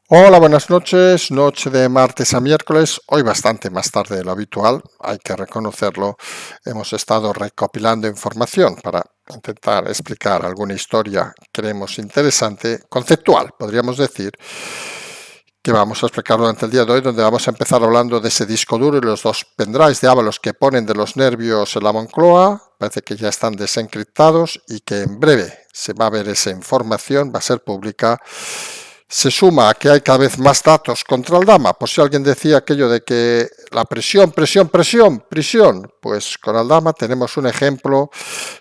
Hola, buenas noches. Noche de martes a miércoles, hoy bastante más tarde de lo habitual, hay que reconocerlo. Hemos estado recopilando información para intentar explicar alguna historia que creemos interesante, conceptual, podríamos decir, que vamos a explicar durante el día de hoy, donde vamos a empezar hablando de ese disco duro y los dos pendrives de Ábalos que ponen de los nervios en la Moncloa. Parece que ya están desencriptados y que en breve se va a ver esa información, va a ser pública. Se suma a que hay cada vez más datos contra Aldama. Por si alguien decía aquello de que la prisión, prisión, pues con Aldama tenemos un ejemplo.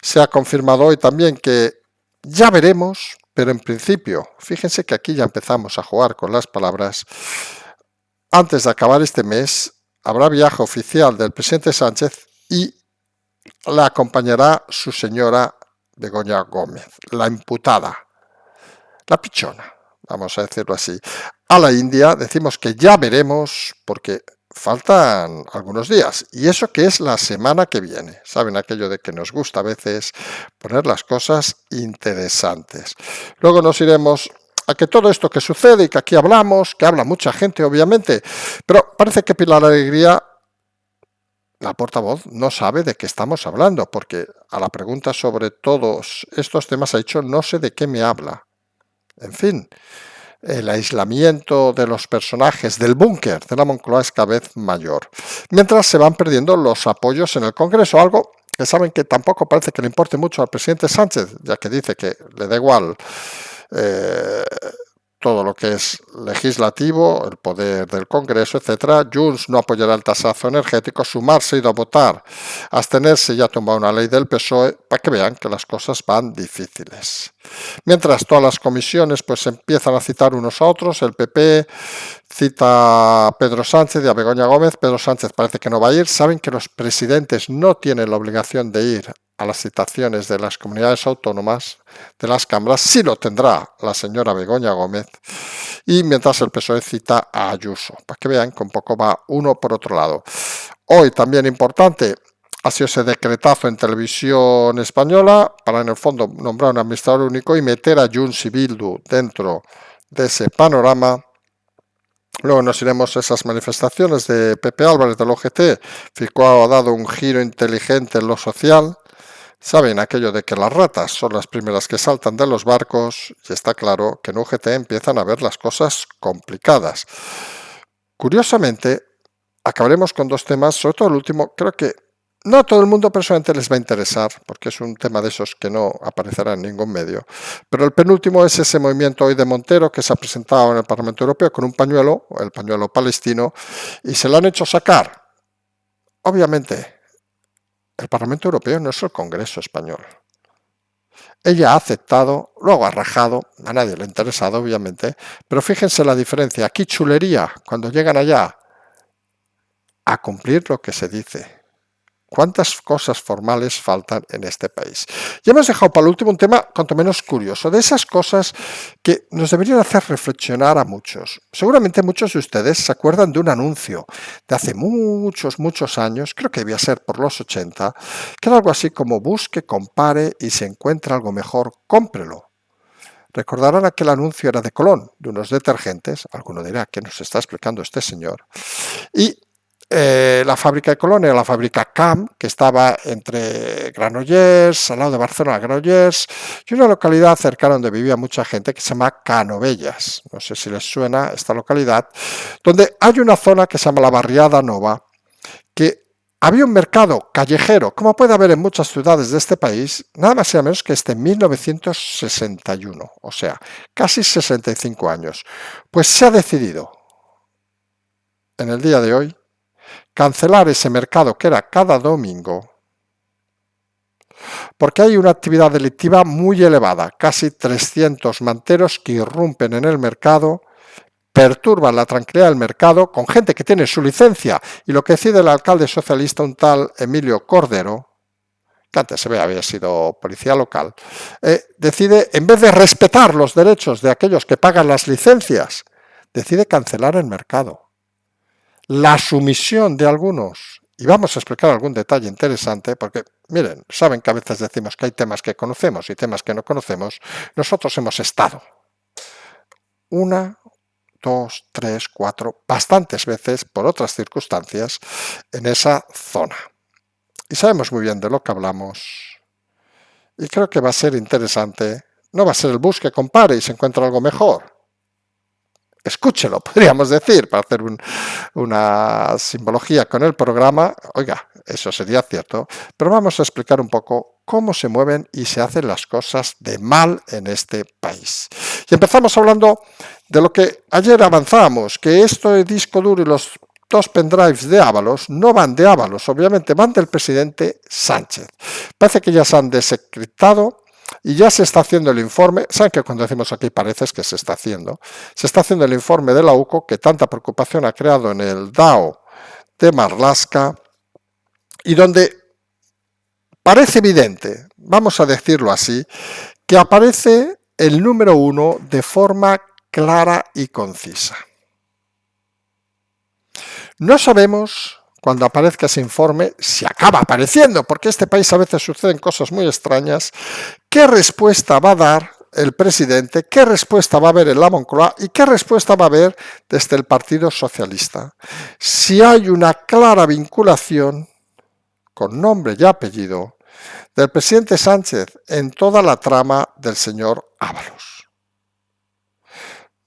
Se ha confirmado hoy también que ya veremos, pero en principio, fíjense que aquí ya empezamos a jugar con las palabras. Antes de acabar este mes, habrá viaje oficial del presidente Sánchez y la acompañará su señora Begoña Gómez, la imputada, la pichona, vamos a decirlo así. A la India decimos que ya veremos porque faltan algunos días y eso que es la semana que viene. Saben aquello de que nos gusta a veces poner las cosas interesantes. Luego nos iremos a que todo esto que sucede y que aquí hablamos, que habla mucha gente obviamente, pero parece que Pilar Alegría, la portavoz, no sabe de qué estamos hablando, porque a la pregunta sobre todos estos temas ha dicho no sé de qué me habla. En fin, el aislamiento de los personajes del búnker de la Moncloa es cada vez mayor, mientras se van perdiendo los apoyos en el Congreso, algo que saben que tampoco parece que le importe mucho al presidente Sánchez, ya que dice que le da igual todo lo que es legislativo, el poder del Congreso, etcétera. Junts no apoyará el tasazo energético, sumarse y a votar, abstenerse y ha tumbado una ley del PSOE para que vean que las cosas van difíciles. Mientras todas las comisiones pues empiezan a citar unos a otros, el PP cita a Pedro Sánchez y a Begoña Gómez. Pedro Sánchez parece que no va a ir. Saben que los presidentes no tienen la obligación de ir a las citaciones de las comunidades autónomas, de las cámaras, sí lo tendrá la señora Begoña Gómez, y mientras el PSOE cita a Ayuso, para que vean que un poco va uno por otro lado. Hoy también importante, ha sido ese decretazo en Televisión Española para en el fondo nombrar un administrador único y meter a Junts y Bildu dentro de ese panorama. Luego nos iremos a esas manifestaciones de Pepe Álvarez del OGT. Fico ha dado un giro inteligente en lo social. Saben aquello de que las ratas son las primeras que saltan de los barcos y está claro que en UGT empiezan a ver las cosas complicadas. Curiosamente, acabaremos con dos temas, sobre todo el último, creo que no a todo el mundo personalmente les va a interesar, porque es un tema de esos que no aparecerá en ningún medio. Pero el penúltimo es ese movimiento hoy de Montero que se ha presentado en el Parlamento Europeo con un pañuelo, el pañuelo palestino, y se lo han hecho sacar. Obviamente, el Parlamento Europeo no es el Congreso español. Ella ha aceptado, luego ha rajado, a nadie le ha interesado, obviamente, pero fíjense la diferencia. Aquí chulería, cuando llegan allá a cumplir lo que se dice. ¿Cuántas cosas formales faltan en este país? Y hemos dejado para el último un tema cuanto menos curioso, de esas cosas que nos deberían hacer reflexionar a muchos. Seguramente muchos de ustedes se acuerdan de un anuncio de hace muchos años, creo que debía ser por los 80, que era algo así como busque, compare y si encuentra algo mejor, cómprelo. Recordarán aquel anuncio era de Colón, de unos detergentes, alguno dirá que nos está explicando este señor, y la fábrica de Colón era la fábrica CAM, que estaba entre Granollers, al lado de Barcelona, Granollers, y una localidad cercana donde vivía mucha gente que se llama Canovelles. No sé si les suena esta localidad, donde hay una zona que se llama la Barriada Nova, que había un mercado callejero, como puede haber en muchas ciudades de este país, nada más y nada menos que en 1961, o sea, casi 65 años. Pues se ha decidido, en el día de hoy, cancelar ese mercado que era cada domingo, porque hay una actividad delictiva muy elevada, casi 300 manteros que irrumpen en el mercado, perturban la tranquilidad del mercado con gente que tiene su licencia, y lo que decide el alcalde socialista, un tal Emilio Cordero, que antes se ve había sido policía local, decide, en vez de respetar los derechos de aquellos que pagan las licencias, decide cancelar el mercado. La sumisión de algunos, y vamos a explicar algún detalle interesante, porque miren, saben que a veces decimos que hay temas que conocemos y temas que no conocemos. Nosotros hemos estado 2, 3, 4, bastantes veces por otras circunstancias en esa zona. Y sabemos muy bien de lo que hablamos. Y creo que va a ser interesante. No va a ser el bus que compare y se encuentra algo mejor. Escúchelo, podríamos decir, para hacer una simbología con el programa. Oiga, eso sería cierto, pero vamos a explicar un poco cómo se mueven y se hacen las cosas de mal en este país. Y empezamos hablando de lo que ayer avanzábamos, que esto de disco duro y los dos pendrives de Ábalos no van de Ábalos, obviamente van del presidente Sánchez. Parece que ya se han desencriptado y ya se está haciendo el informe. Saben que cuando decimos aquí parece que se está haciendo el informe de la UCO que tanta preocupación ha creado en el DAO de Marlaska y donde parece evidente, vamos a decirlo así, que aparece el número 1 de forma clara y concisa. No sabemos cuando aparezca ese informe, si acaba apareciendo, porque en este país a veces suceden cosas muy extrañas, qué respuesta va a dar el presidente, qué respuesta va a haber en la Moncloa y qué respuesta va a haber desde el Partido Socialista. Si hay una clara vinculación, con nombre y apellido, del presidente Sánchez en toda la trama del señor Ábalos.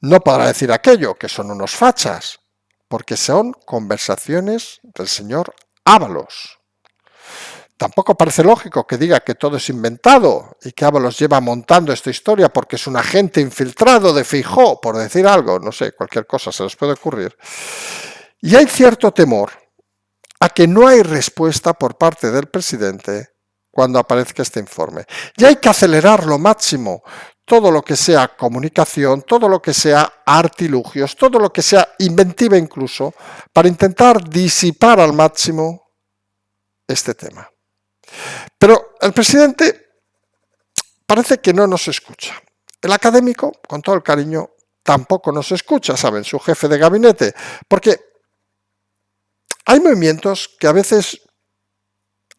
No podrá decir aquello, que son unos fachas, porque son conversaciones del señor Ábalos. Tampoco parece lógico que diga que todo es inventado y que Ábalos lleva montando esta historia porque es un agente infiltrado de Feijóo, por decir algo, no sé, cualquier cosa se les puede ocurrir. Y hay cierto temor a que no hay respuesta por parte del presidente cuando aparezca este informe. Y hay que acelerar lo máximo todo lo que sea comunicación, todo lo que sea artilugios, todo lo que sea inventiva incluso, para intentar disipar al máximo este tema. Pero el presidente parece que no nos escucha. El académico, con todo el cariño, tampoco nos escucha, ¿saben? Su jefe de gabinete, porque hay movimientos que a veces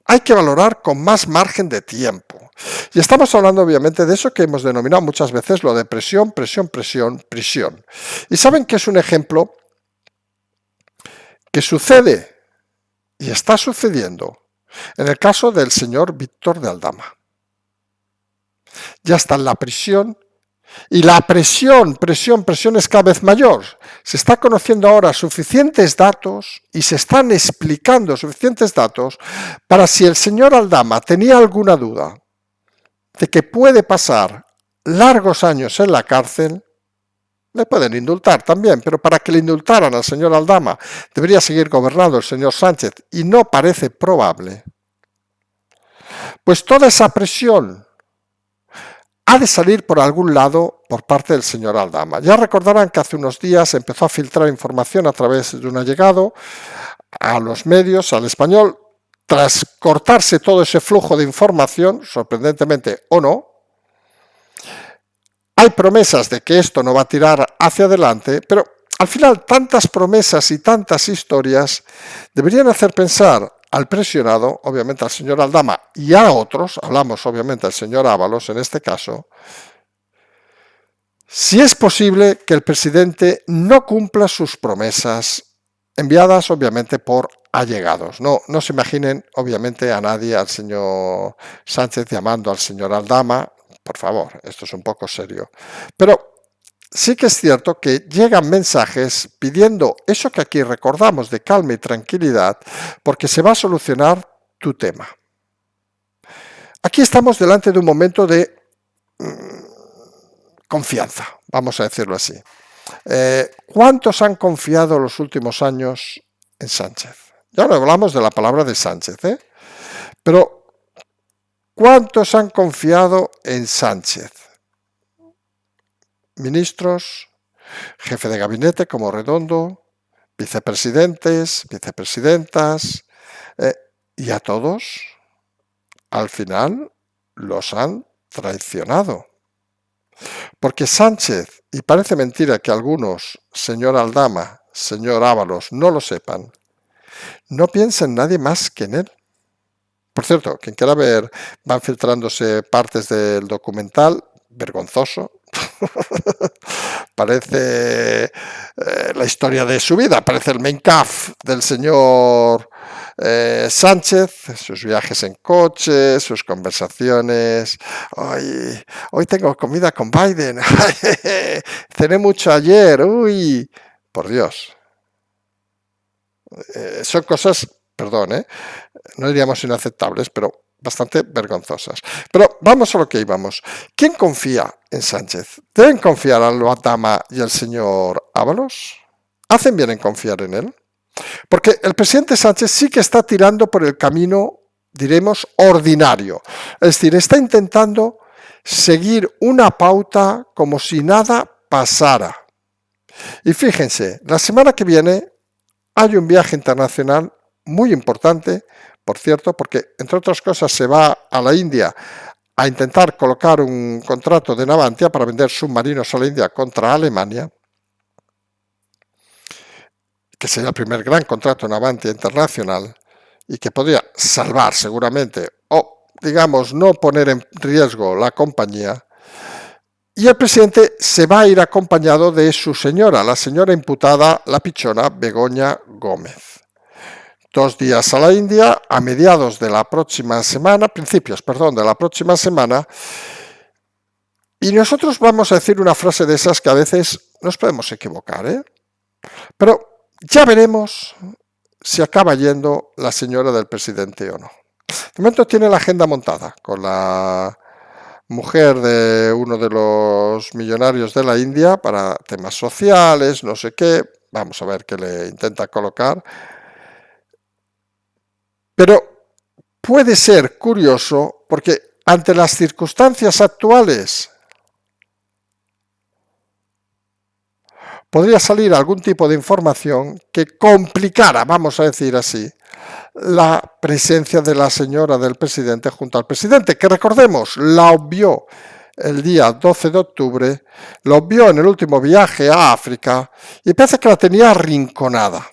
hay que valorar con más margen de tiempo. Y estamos hablando obviamente de eso que hemos denominado muchas veces lo de presión, presión, presión, prisión. Y saben que es un ejemplo que sucede y está sucediendo en el caso del señor Víctor de Aldama. Ya está en la prisión y la presión es cada vez mayor. Se está conociendo ahora suficientes datos y se están explicando suficientes datos para si el señor Aldama tenía alguna duda de que puede pasar largos años en la cárcel, le pueden indultar también, pero para que le indultaran al señor Aldama debería seguir gobernando el señor Sánchez y no parece probable. Pues toda esa presión ha de salir por algún lado por parte del señor Aldama. Ya recordarán que hace unos días empezó a filtrar información a través de un allegado a los medios, al Español, tras cortarse todo ese flujo de información, sorprendentemente o no. Hay promesas de que esto no va a tirar hacia adelante, pero al final tantas promesas y tantas historias deberían hacer pensar al presionado, obviamente al señor Aldama y a otros, hablamos obviamente al señor Ábalos en este caso, si es posible que el presidente no cumpla sus promesas enviadas obviamente por allegados. No se imaginen obviamente a nadie, al señor Sánchez llamando al señor Aldama, por favor, esto es un poco serio. Pero sí que es cierto que llegan mensajes pidiendo eso que aquí recordamos de calma y tranquilidad, porque se va a solucionar tu tema. Aquí estamos delante de un momento de confianza, vamos a decirlo así. ¿Cuántos han confiado los últimos años en Sánchez? Ya no hablamos de la palabra de Sánchez, pero ¿cuántos han confiado en Sánchez? Ministros, jefe de gabinete como Redondo, vicepresidentes, vicepresidentas, y a todos, al final, los han traicionado. Porque Sánchez, y parece mentira que algunos, señor Aldama, señor Ábalos, no lo sepan, no piensa en nadie más que en él. Por cierto, quien quiera ver, van filtrándose partes del documental, vergonzoso. Parece la historia de su vida. Aparece el Mein Kampf del señor Sánchez, sus viajes en coche, sus conversaciones. Hoy tengo comida con Biden. Cené mucho ayer. Uy, por Dios. Son cosas, perdón, no diríamos inaceptables, pero bastante vergonzosas. Pero vamos a lo que íbamos. ¿Quién confía en Sánchez? ¿Deben confiar a Loatama y el señor Ábalos? ¿Hacen bien en confiar en él? Porque el presidente Sánchez sí que está tirando por el camino, diremos, ordinario. Es decir, está intentando seguir una pauta como si nada pasara. Y fíjense, la semana que viene hay un viaje internacional muy importante, por cierto, porque entre otras cosas se va a la India a intentar colocar un contrato de Navantia para vender submarinos a la India contra Alemania, que sería el primer gran contrato de Navantia internacional y que podría salvar seguramente o, digamos, no poner en riesgo la compañía. Y el presidente se va a ir acompañado de su señora, la señora imputada, la pichona Begoña Gómez. 2 días a la India, a mediados de la próxima semana, principios, perdón, de la próxima semana. Y nosotros vamos a decir una frase de esas que a veces nos podemos equivocar, pero ya veremos si acaba yendo la señora del presidente o no. De momento tiene la agenda montada con la mujer de uno de los millonarios de la India para temas sociales, no sé qué. Vamos a ver qué le intenta colocar. Pero puede ser curioso porque ante las circunstancias actuales podría salir algún tipo de información que complicara, vamos a decir así, la presencia de la señora del presidente junto al presidente, que recordemos, la obvió el día 12 de octubre, la obvió en el último viaje a África y parece que la tenía arrinconada.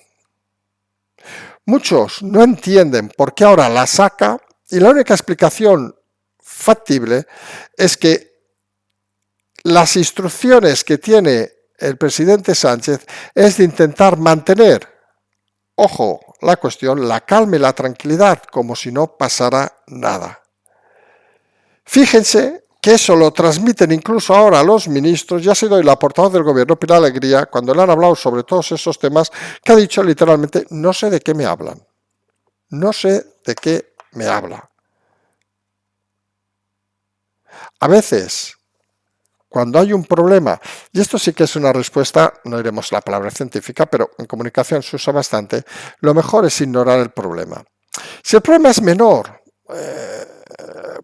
Muchos no entienden por qué ahora la saca y la única explicación factible es que las instrucciones que tiene el presidente Sánchez es de intentar mantener, ojo, la cuestión, la calma y la tranquilidad, como si no pasara nada. Fíjense que eso lo transmiten incluso ahora los ministros. Ya ha sido la portavoz del gobierno, Pilar Alegría, cuando le han hablado sobre todos esos temas, que ha dicho literalmente, no sé de qué me hablan. No sé de qué me habla. A veces, cuando hay un problema, y esto sí que es una respuesta, no diremos la palabra científica, pero en comunicación se usa bastante, lo mejor es ignorar el problema. Si el problema es menor,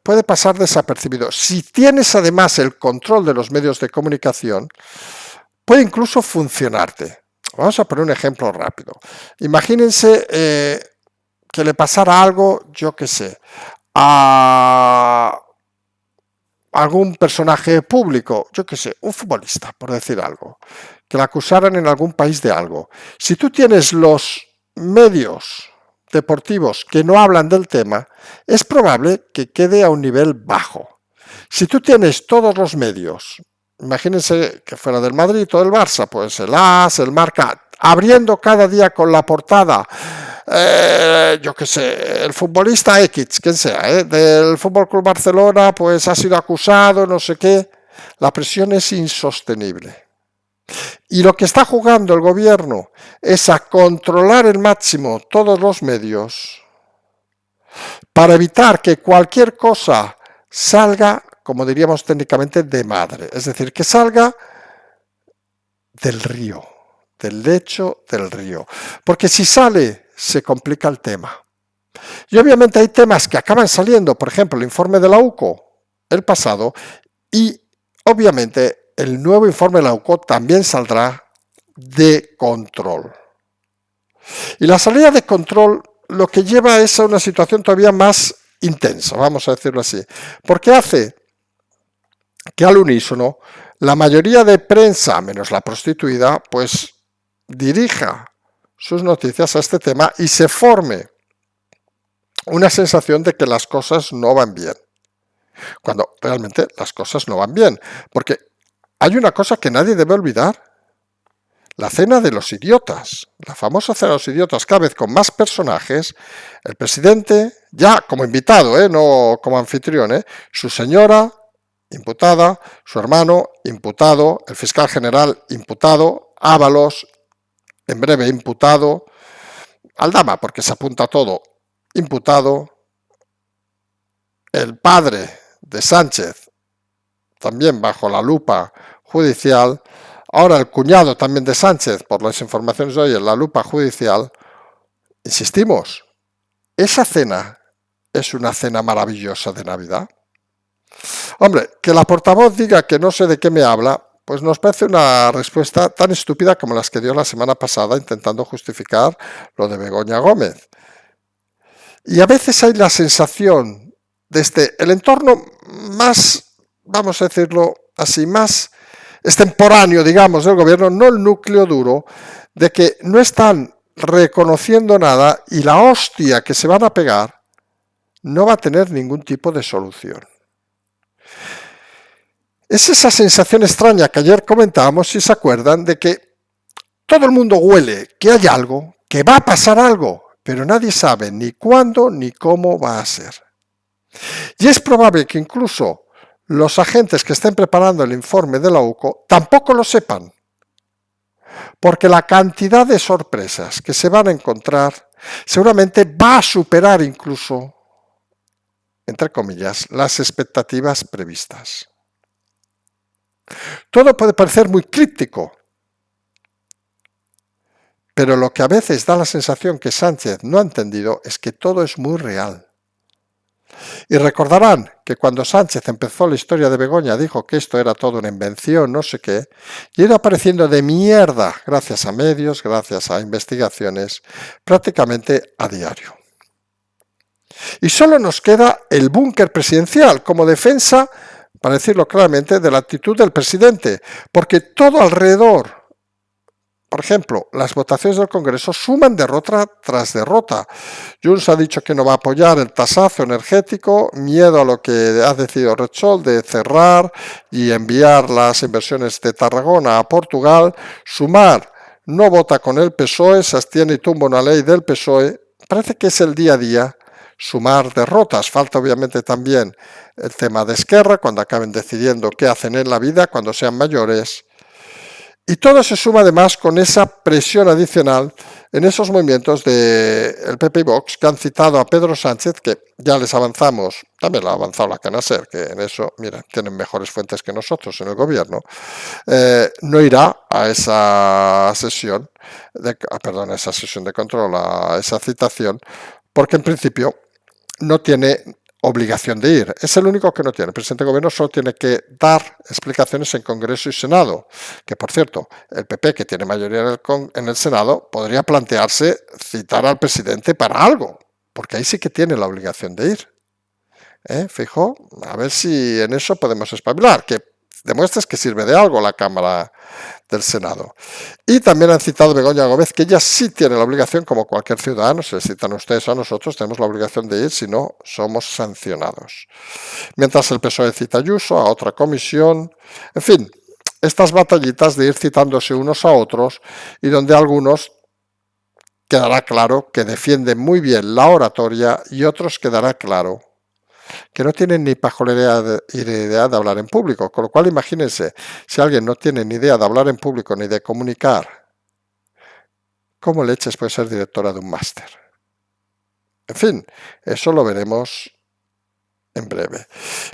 puede pasar desapercibido. Si tienes además el control de los medios de comunicación, puede incluso funcionarte. Vamos a poner un ejemplo rápido. Imagínense que le pasara algo, yo qué sé, a algún personaje público, yo qué sé, un futbolista, por decir algo, que la acusaran en algún país de algo. Si tú tienes los medios deportivos que no hablan del tema, es probable que quede a un nivel bajo. Si tú tienes todos los medios, imagínense que fuera del Madrid o del Barça, pues el AS, el Marca, abriendo cada día con la portada, yo qué sé, el futbolista X, quien sea, del Fútbol Club Barcelona, pues ha sido acusado, no sé qué, la presión es insostenible. Y lo que está jugando el gobierno es a controlar al máximo todos los medios para evitar que cualquier cosa salga, como diríamos técnicamente, de madre. Es decir, que salga del río, del lecho del río. Porque si sale, se complica el tema. Y obviamente hay temas que acaban saliendo, por ejemplo, el informe de la UCO, el pasado, y obviamente el nuevo informe de la UCO también saldrá de control. Y la salida de control lo que lleva es a una situación todavía más intensa, vamos a decirlo así, porque hace que al unísono la mayoría de prensa, menos la prostituida, pues dirija sus noticias a este tema y se forme una sensación de que las cosas no van bien, cuando realmente las cosas no van bien, porque hay una cosa que nadie debe olvidar. la cena de los idiotas, la famosa cena de los idiotas, cada vez con más personajes, el presidente, ya como invitado, no como anfitrión, su señora, imputada, su hermano, imputado, el fiscal general, imputado, Ábalos, en breve imputado, Aldama, porque se apunta todo, imputado, el padre de Sánchez, también bajo la lupa judicial, ahora el cuñado también de Sánchez, por las informaciones de hoy, en la lupa judicial. Insistimos, esa cena es una cena maravillosa de Navidad. Hombre, que la portavoz diga que no sé de qué me habla, pues nos parece una respuesta tan estúpida como las que dio la semana pasada intentando justificar lo de Begoña Gómez. Y a veces hay la sensación desde el entorno más, vamos a decirlo así, más extemporáneo, digamos, del gobierno, no el núcleo duro, de que no están reconociendo nada y la hostia que se van a pegar no va a tener ningún tipo de solución. Es esa sensación extraña que ayer comentábamos, si se acuerdan, de que todo el mundo huele que hay algo, que va a pasar algo, pero nadie sabe ni cuándo ni cómo va a ser. Y es probable que incluso los agentes que estén preparando el informe de la UCO tampoco lo sepan, porque la cantidad de sorpresas que se van a encontrar seguramente va a superar incluso, entre comillas, las expectativas previstas. Todo puede parecer muy críptico, pero lo que a veces da la sensación que Sánchez no ha entendido es que todo es muy real. Y recordarán que cuando Sánchez empezó la historia de Begoña dijo que esto era todo una invención, no sé qué, y era apareciendo de mierda gracias a medios, gracias a investigaciones, prácticamente a diario. Y solo nos queda el búnker presidencial como defensa, para decirlo claramente, de la actitud del presidente, porque todo alrededor, por ejemplo, las votaciones del Congreso suman derrota tras derrota. Junts ha dicho que no va a apoyar el tasazo energético, miedo a lo que ha decidido Repsol de cerrar y enviar las inversiones de Tarragona a Portugal. Sumar no vota con el PSOE, se abstiene y tumba una ley del PSOE. Parece que es el día a día sumar derrotas. Falta obviamente también el tema de Esquerra, cuando acaben decidiendo qué hacen en la vida, cuando sean mayores. Y todo se suma además con esa presión adicional en esos movimientos del PP y Vox que han citado a Pedro Sánchez, que ya les avanzamos, también lo ha avanzado la Canaser, que en eso, mira, tienen mejores fuentes que nosotros en el gobierno, no irá a esa sesión, a esa sesión de control, a esa citación, porque en principio no tiene obligación de ir. Es el único que no tiene. El presidente del gobierno solo tiene que dar explicaciones en Congreso y Senado, que por cierto, el PP, que tiene mayoría en el Senado, podría plantearse citar al presidente para algo, porque ahí sí que tiene la obligación de ir. Fijo, a ver si en eso podemos espabilar, que demuestres que sirve de algo la Cámara del Senado. Y también han citado a Begoña Gómez, que ella sí tiene la obligación, como cualquier ciudadano, se les citan ustedes o a nosotros, tenemos la obligación de ir, si no, somos sancionados. Mientras el PSOE cita a Ayuso, a otra comisión, en fin, estas batallitas de ir citándose unos a otros y donde algunos quedará claro que defienden muy bien la oratoria y otros quedará claro que no tienen ni pajolera idea de hablar en público, con lo cual imagínense, si alguien no tiene ni idea de hablar en público ni de comunicar, ¿cómo leches puede ser directora de un máster? En fin, eso lo veremos en breve.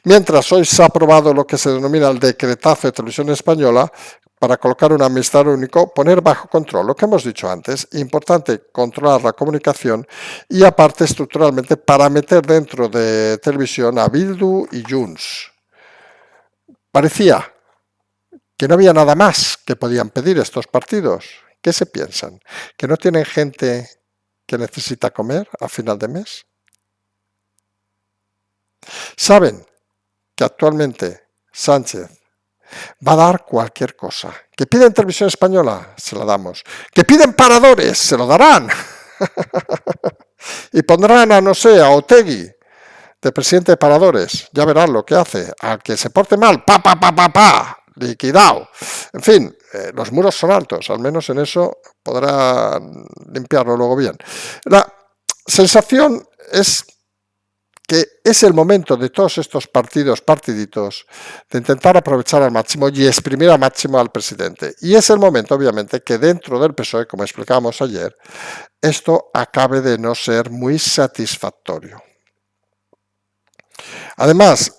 Mientras hoy se ha aprobado lo que se denomina el decretazo de Televisión Española, para colocar un administrador único, poner bajo control, lo que hemos dicho antes, importante controlar la comunicación y aparte estructuralmente para meter dentro de televisión a Bildu y Junts. Parecía que no había nada más que podían pedir estos partidos. ¿Qué se piensan? ¿Que no tienen gente que necesita comer a final de mes? ¿Saben que actualmente Sánchez va a dar cualquier cosa? ¿Que piden Televisión Española? Se la damos. ¿Que piden paradores? Se lo darán. Y pondrán a, no sé, a Otegi de presidente de paradores. Ya verán lo que hace. Al que se porte mal, liquidado. En fin, los muros son altos, al menos en eso podrá limpiarlo luego bien. La sensación es que es el momento de todos estos partiditos, de intentar aprovechar al máximo y exprimir al máximo al presidente. Y es el momento, obviamente, que dentro del PSOE, como explicábamos ayer, esto acabe de no ser muy satisfactorio. Además,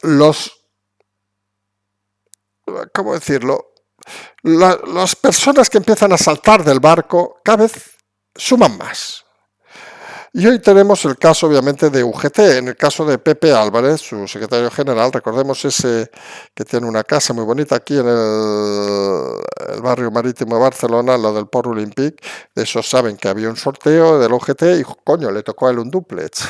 ¿cómo decirlo? Las personas que empiezan a saltar del barco cada vez suman más. Y hoy tenemos el caso, obviamente, de UGT. En el caso de Pepe Álvarez, su secretario general, recordemos ese que tiene una casa muy bonita aquí en el barrio marítimo de Barcelona, lo del Port Olímpic. De eso saben que había un sorteo del UGT y, coño, le tocó a él un dúplex.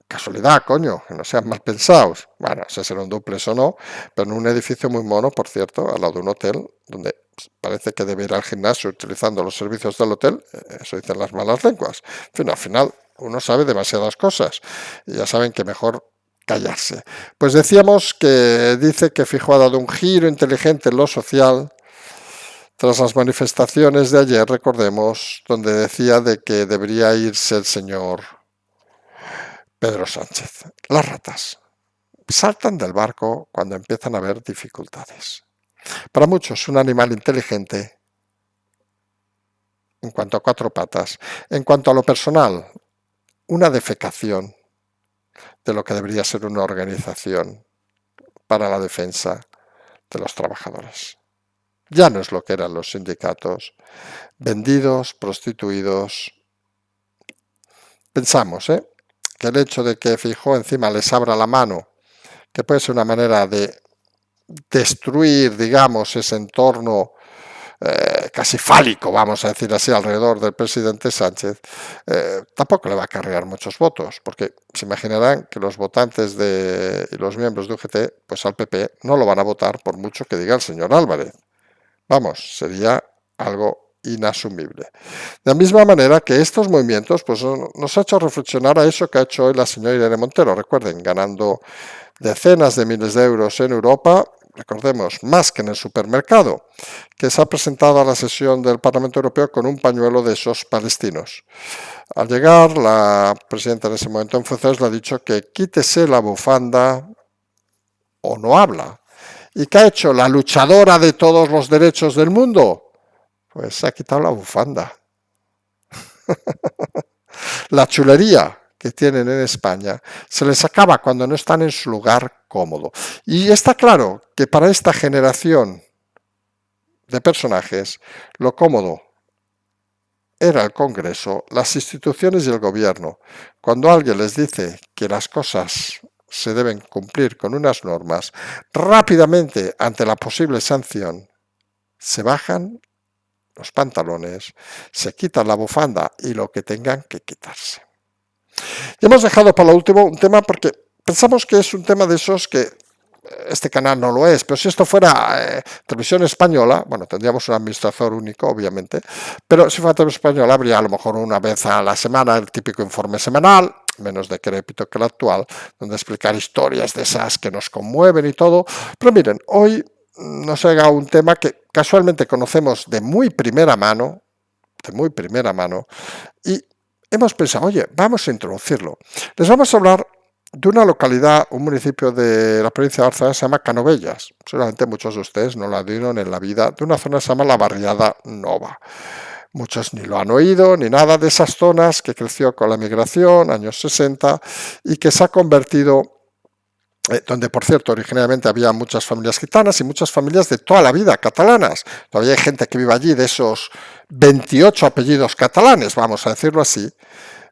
Casualidad, coño, que no sean mal pensados. Bueno, no sé si será un dúplex o no, pero en un edificio muy mono, por cierto, al lado de un hotel, donde parece que debe ir al gimnasio utilizando los servicios del hotel, eso dicen las malas lenguas. En fin, al final uno sabe demasiadas cosas y ya saben que mejor callarse. Pues decíamos que dice que Feijóo ha dado un giro inteligente en lo social tras las manifestaciones de ayer, recordemos, donde decía de que debería irse el señor Pedro Sánchez. Las ratas saltan del barco cuando empiezan a haber dificultades. Para muchos, un animal inteligente en cuanto a cuatro patas. En cuanto a lo personal, una defecación de lo que debería ser una organización para la defensa de los trabajadores. Ya no es lo que eran los sindicatos, vendidos, prostituidos. Pensamos, que el hecho de que Feijóo encima les abra la mano, que puede ser una manera de destruir, digamos, ese entorno casi fálico, vamos a decir así, alrededor del presidente Sánchez, tampoco le va a acarrear muchos votos, porque se imaginarán que los votantes y los miembros de UGT, pues al PP no lo van a votar por mucho que diga el señor Álvarez. Vamos, sería algo inasumible. De la misma manera que estos movimientos pues, nos ha hecho reflexionar a eso que ha hecho hoy la señora Irene Montero, recuerden, ganando decenas de miles de euros en Europa, recordemos, más que en el supermercado, que se ha presentado a la sesión del Parlamento Europeo con un pañuelo de esos palestinos. Al llegar, la presidenta en ese momento en funciones le ha dicho que quítese la bufanda o no habla. ¿Y qué ha hecho la luchadora de todos los derechos del mundo? Pues se ha quitado la bufanda. La chulería que tienen en España se les acaba cuando no están en su lugar cómodo. Y está claro que para esta generación de personajes, lo cómodo era el Congreso, las instituciones y el gobierno. Cuando alguien les dice que las cosas se deben cumplir con unas normas, rápidamente, ante la posible sanción, se bajan los pantalones, se quitan la bufanda y lo que tengan que quitarse. Y hemos dejado para lo último un tema porque pensamos que es un tema de esos que este canal no lo es, pero si esto fuera televisión española, bueno, tendríamos un administrador único, obviamente, pero si fuera televisión española habría a lo mejor una vez a la semana el típico informe semanal, menos decrépito que el actual, donde explicar historias de esas que nos conmueven y todo. Pero miren, hoy nos llega un tema que casualmente conocemos de muy primera mano, y hemos pensado, oye, vamos a introducirlo. Les vamos a hablar de una localidad, un municipio de la provincia de Barcelona, se llama Canovelles. Seguramente muchos de ustedes no la dieron en la vida, de una zona que se llama la Barriada Nova. Muchos ni lo han oído, ni nada de esas zonas que creció con la migración, años 60, y que se ha convertido, donde por cierto originalmente había muchas familias gitanas y muchas familias de toda la vida catalanas. Todavía hay gente que vive allí de esos 28 apellidos catalanes, vamos a decirlo así.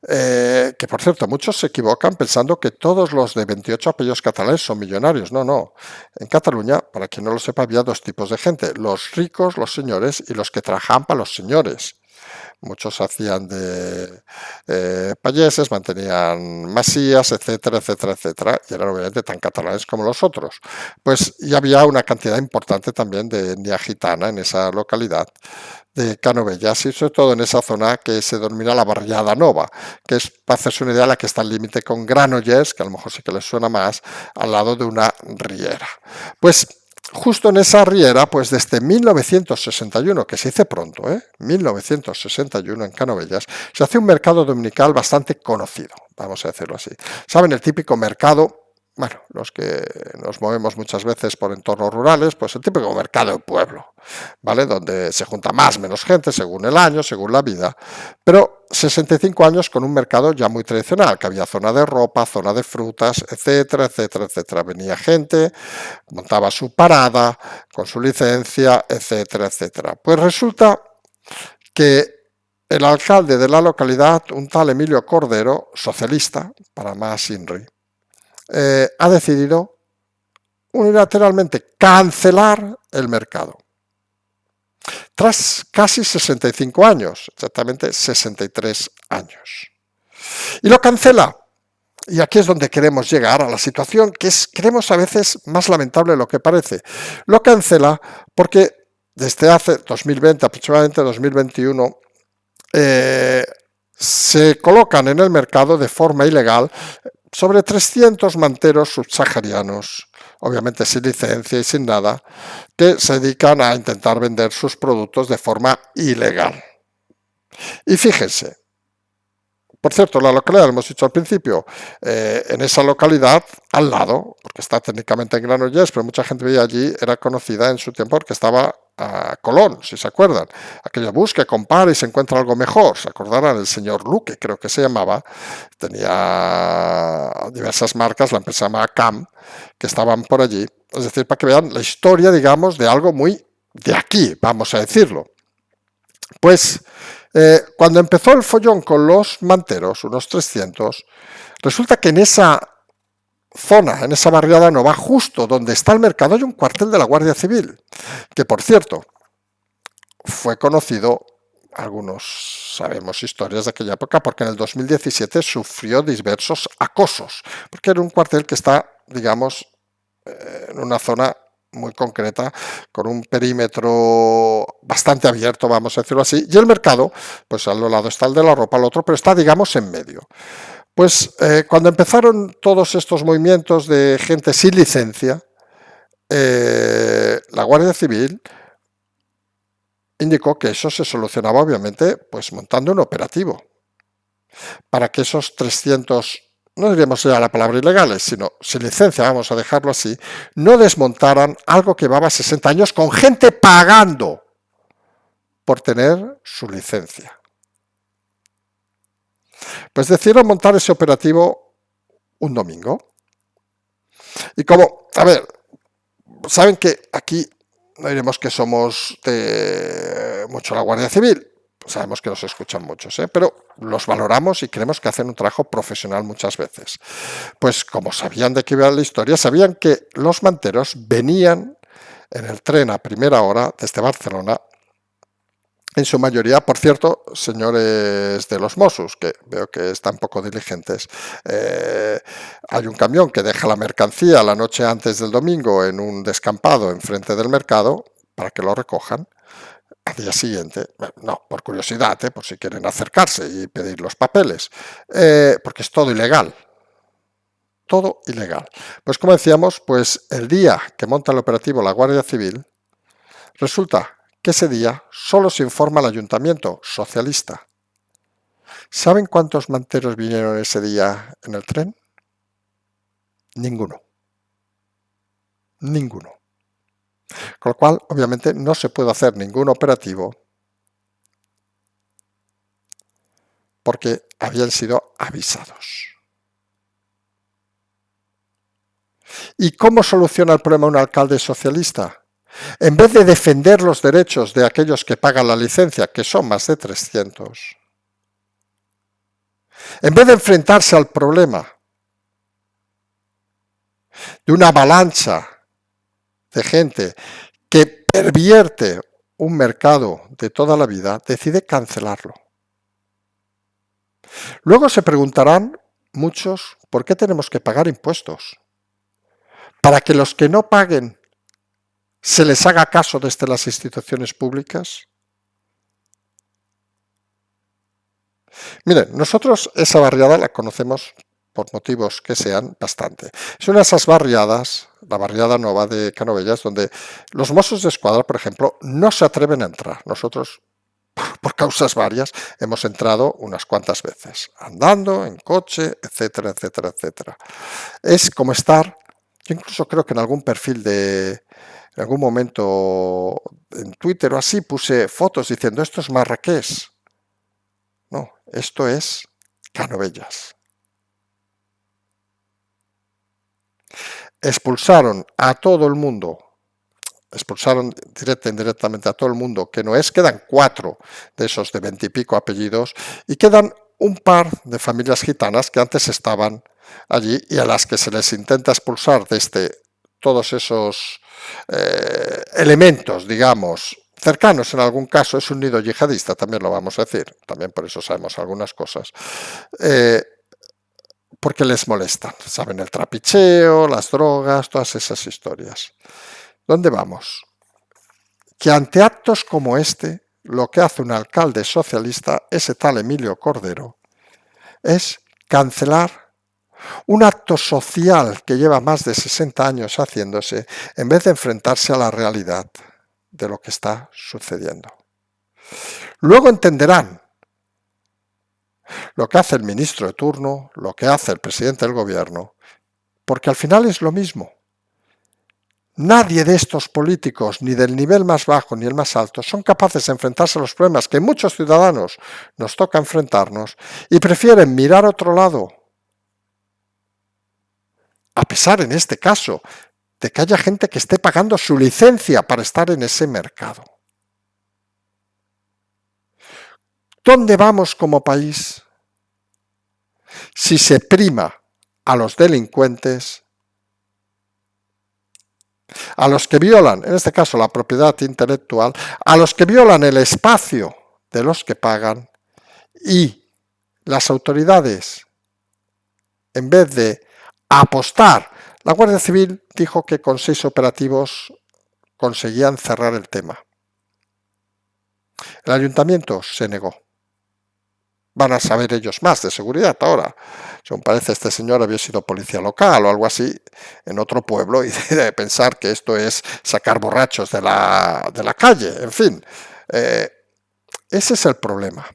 Que por cierto, muchos se equivocan pensando que todos los de 28 apellidos catalanes son millonarios. No, no. En Cataluña, para quien no lo sepa, había dos tipos de gente. Los ricos, los señores, y los que trabajaban para los señores. Muchos hacían de payeses, mantenían masías, etcétera, etcétera, etcétera, y eran obviamente tan catalanes como los otros. Pues y había una cantidad importante también de etnia gitana en esa localidad de Canovelles y sobre todo en esa zona que se denomina la Barriada Nova, que es, para hacerse una idea, la que está al límite con Granollers, que a lo mejor sí que les suena más, al lado de una riera. Pues justo en esa riera, pues desde 1961, que se dice pronto, 1961 en Canovelles, se hace un mercado dominical bastante conocido, vamos a decirlo así. ¿Saben? El típico mercado, bueno, los que nos movemos muchas veces por entornos rurales, pues el típico mercado de pueblo, ¿vale? Donde se junta más o menos gente según el año, según la vida, pero 65 años con un mercado ya muy tradicional, que había zona de ropa, zona de frutas, etcétera, etcétera, etcétera. Venía gente, montaba su parada con su licencia, etcétera, etcétera. Pues resulta que el alcalde de la localidad, un tal Emilio Cordero, socialista, para más INRI, ha decidido unilateralmente cancelar el mercado. Tras casi 65 años, exactamente 63 años. Y lo cancela. Y aquí es donde queremos llegar a la situación que es, creemos a veces, más lamentable de lo que parece. Lo cancela porque desde hace 2020, aproximadamente 2021, se colocan en el mercado de forma ilegal sobre 300 manteros subsaharianos, obviamente sin licencia y sin nada, que se dedican a intentar vender sus productos de forma ilegal. Y fíjense, por cierto, la localidad, lo hemos dicho al principio, en esa localidad, al lado, porque está técnicamente en Granollers, pero mucha gente veía allí, era conocida en su tiempo porque estaba a Colón, si se acuerdan. Aquello busque, compare y se encuentra algo mejor. Se acordarán, el señor Luque, creo que se llamaba, tenía diversas marcas, la empresa se llamaba CAM, que estaban por allí. Es decir, para que vean la historia, digamos, de algo muy de aquí, vamos a decirlo. Pues cuando empezó el follón con los manteros, unos 300, resulta que en esa zona, en esa barriada nueva, justo donde está el mercado, hay un cuartel de la Guardia Civil, que por cierto, fue conocido, algunos sabemos historias de aquella época, porque en el 2017 sufrió diversos acosos, porque era un cuartel que está, digamos, en una zona muy concreta, con un perímetro bastante abierto, vamos a decirlo así, y el mercado, pues al lado está el de la ropa, al otro, pero está, digamos, en medio. Pues cuando empezaron todos estos movimientos de gente sin licencia, la Guardia Civil indicó que eso se solucionaba, obviamente, pues montando un operativo, para que esos 300, no diríamos ya la palabra ilegales, sino sin licencia, vamos a dejarlo así, no desmontaran algo que llevaba 60 años con gente pagando por tener su licencia. Pues decidieron montar ese operativo un domingo. Y como, a ver, saben que aquí no diremos que somos de mucho la Guardia Civil, sabemos que nos escuchan muchos, pero los valoramos y creemos que hacen un trabajo profesional muchas veces. Pues como sabían de qué iba la historia, sabían que los manteros venían en el tren a primera hora desde Barcelona, en su mayoría, por cierto, señores de los Mossos, que veo que están poco diligentes. Hay un camión que deja la mercancía la noche antes del domingo en un descampado enfrente del mercado para que lo recojan. Al día siguiente, no, por curiosidad, por si quieren acercarse y pedir los papeles, porque es todo ilegal. Todo ilegal. Pues como decíamos, pues el día que monta el operativo la Guardia Civil, resulta que ese día solo se informa al ayuntamiento socialista. ¿Saben cuántos manteros vinieron ese día en el tren? Ninguno. Ninguno. Con lo cual, obviamente, no se puede hacer ningún operativo porque habían sido avisados. ¿Y cómo soluciona el problema un alcalde socialista? En vez de defender los derechos de aquellos que pagan la licencia, que son más de 300, en vez de enfrentarse al problema de una avalancha de gente que pervierte un mercado de toda la vida, decide cancelarlo. Luego se preguntarán muchos por qué tenemos que pagar impuestos. Para que los que no paguen se les haga caso desde las instituciones públicas. Miren, nosotros esa barriada la conocemos por motivos que sean, bastante. Es una de esas barriadas, la barriada nova de Canovelles, donde los Mossos de Escuadra, por ejemplo, no se atreven a entrar. Nosotros, por causas varias, hemos entrado unas cuantas veces, andando, en coche, etcétera, etcétera, etcétera. Es como estar, yo incluso creo que en algún perfil en algún momento en Twitter o así, puse fotos diciendo, esto es Marrakech. No, esto es Canovelles. Expulsaron a todo el mundo, expulsaron indirectamente a todo el mundo, que no es, quedan 4 de esos de 20 y pico apellidos, y quedan un par de familias gitanas que antes estaban allí y a las que se les intenta expulsar desde todos esos elementos, digamos, cercanos en algún caso. Es un nido yihadista, también lo vamos a decir, también por eso sabemos algunas cosas. Porque les molestan, saben, el trapicheo, las drogas, todas esas historias. ¿Dónde vamos? Que ante actos como este, lo que hace un alcalde socialista, ese tal Emilio Cordero, es cancelar un acto social que lleva más de 60 años haciéndose, en vez de enfrentarse a la realidad de lo que está sucediendo. Luego entenderán lo que hace el ministro de turno, lo que hace el presidente del gobierno, porque al final es lo mismo. Nadie de estos políticos, ni del nivel más bajo ni el más alto, son capaces de enfrentarse a los problemas que muchos ciudadanos nos toca enfrentarnos y prefieren mirar a otro lado. A pesar, en este caso, de que haya gente que esté pagando su licencia para estar en ese mercado. ¿Dónde vamos como país si se prima a los delincuentes, a los que violan, en este caso, la propiedad intelectual, a los que violan el espacio de los que pagan, y las autoridades, en vez de apostar, la Guardia Civil dijo que con 6 operativos conseguían cerrar el tema. El ayuntamiento se negó. Van a saber ellos más de seguridad ahora. Según parece, este señor había sido policía local o algo así en otro pueblo y debe pensar que esto es sacar borrachos de la calle. En fin, ese es el problema.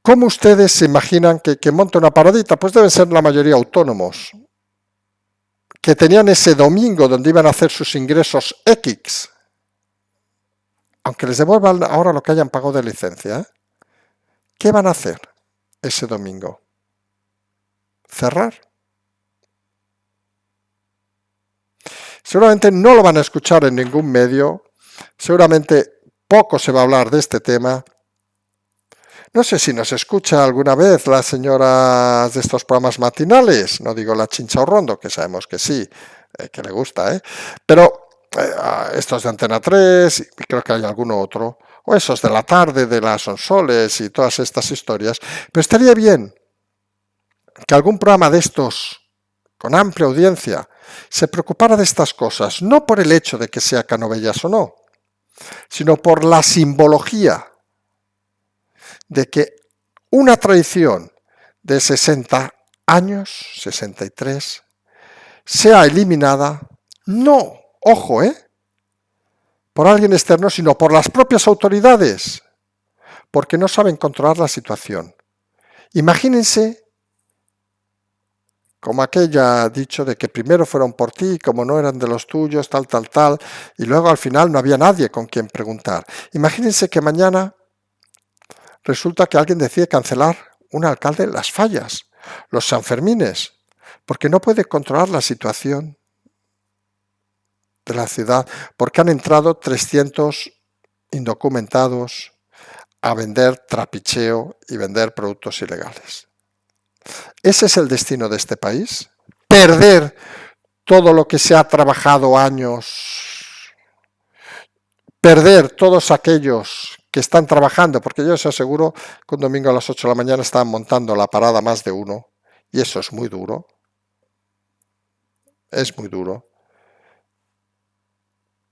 ¿Cómo ustedes se imaginan que monte una paradita? Pues deben ser la mayoría autónomos, que tenían ese domingo donde iban a hacer sus ingresos X, aunque les devuelvan ahora lo que hayan pagado de licencia. ¿Qué van a hacer ese domingo? ¿Cerrar? Seguramente no lo van a escuchar en ningún medio, seguramente poco se va a hablar de este tema. No sé si nos escucha alguna vez las señoras de estos programas matinales, no digo la Chincha o Rondo, que sabemos que sí, que le gusta, pero estos de Antena 3, y creo que hay alguno otro, o esos de la tarde de las Sonsoles y todas estas historias, pero estaría bien que algún programa de estos, con amplia audiencia, se preocupara de estas cosas, no por el hecho de que sea Canovelles o no, sino por la simbología de que una tradición de 60 años, 63, sea eliminada, no, ojo, por alguien externo, sino por las propias autoridades, porque no saben controlar la situación. Imagínense como aquella dicho de que primero fueron por ti, como no eran de los tuyos, tal, tal, tal, y luego al final no había nadie con quien preguntar. Imagínense que mañana resulta que alguien decide cancelar un alcalde Las Fallas, los Sanfermines, porque no puede controlar la situación de la ciudad, porque han entrado 300 indocumentados a vender trapicheo y vender productos ilegales. ¿Ese es el destino de este país? ¿Perder todo lo que se ha trabajado años? ¿Perder todos aquellos que están trabajando? Porque yo os aseguro que un domingo a las 8 de la mañana están montando la parada más de uno, y eso es muy duro. Es muy duro.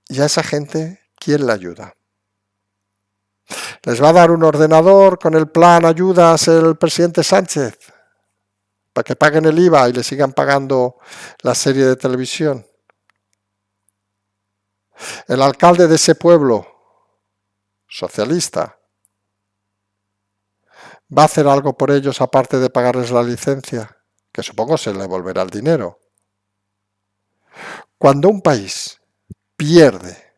Y a esa gente, ¿quién la ayuda? ¿Les va a dar un ordenador con el plan ayudas el presidente Sánchez para que paguen el IVA y le sigan pagando la serie de televisión? El alcalde de ese pueblo, socialista, ¿va a hacer algo por ellos aparte de pagarles la licencia? Que supongo se le devolverá el dinero. Cuando un país pierde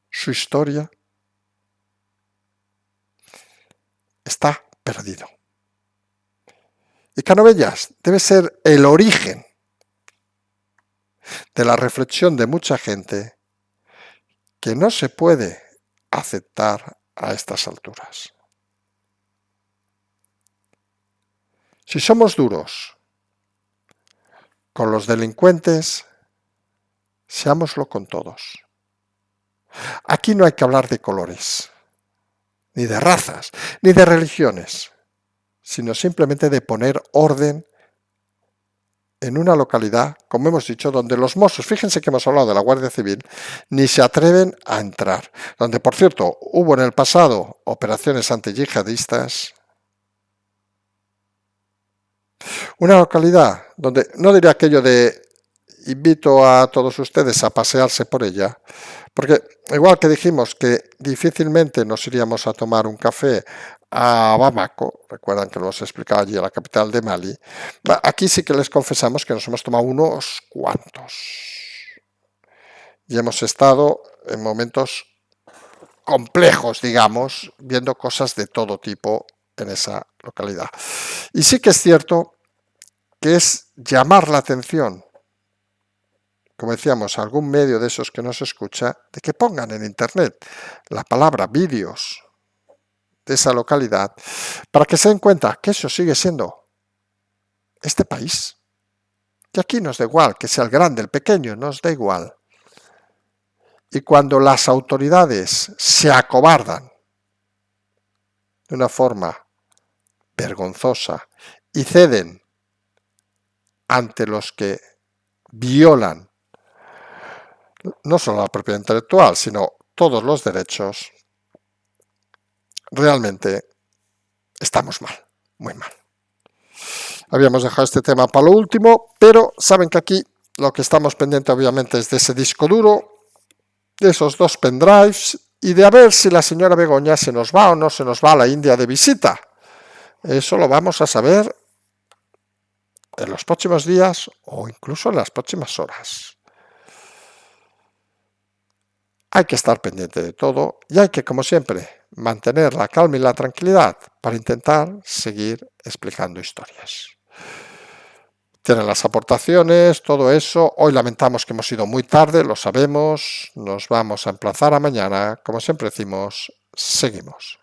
su historia, está perdido. Y Canovelles debe ser el origen de la reflexión de mucha gente que no se puede aceptar a estas alturas. Si somos duros con los delincuentes, seámoslo con todos. Aquí no hay que hablar de colores, ni de razas, ni de religiones, sino simplemente de poner orden en una localidad, como hemos dicho, donde los Mossos, fíjense que hemos hablado de la Guardia Civil, ni se atreven a entrar. Donde, por cierto, hubo en el pasado operaciones antiyihadistas. Una localidad donde, no diré aquello de invito a todos ustedes a pasearse por ella, porque igual que dijimos que difícilmente nos iríamos a tomar un café a Bamako, recuerdan que los explicaba allí, a la capital de Mali, aquí sí que les confesamos que nos hemos tomado unos cuantos. Y hemos estado en momentos complejos, digamos, viendo cosas de todo tipo en esa localidad. Y sí que es cierto que es llamar la atención, como decíamos, a algún medio de esos que nos escucha, de que pongan en internet la palabra vídeos de esa localidad, para que se den cuenta que eso sigue siendo este país. Que aquí nos da igual, que sea el grande, el pequeño, nos da igual. Y cuando las autoridades se acobardan de una forma vergonzosa y ceden ante los que violan no solo la propiedad intelectual, sino todos los derechos, realmente estamos mal, muy mal. Habíamos dejado este tema para lo último, pero saben que aquí lo que estamos pendiente obviamente es de ese disco duro, de esos 2 pendrives y de a ver si la señora Begoña se nos va o no se nos va a la India de visita. Eso lo vamos a saber en los próximos días o incluso en las próximas horas. Hay que estar pendiente de todo y hay que, como siempre, mantener la calma y la tranquilidad para intentar seguir explicando historias. Tienen las aportaciones, todo eso. Hoy lamentamos que hemos ido muy tarde, lo sabemos. Nos vamos a emplazar a mañana. Como siempre decimos, seguimos.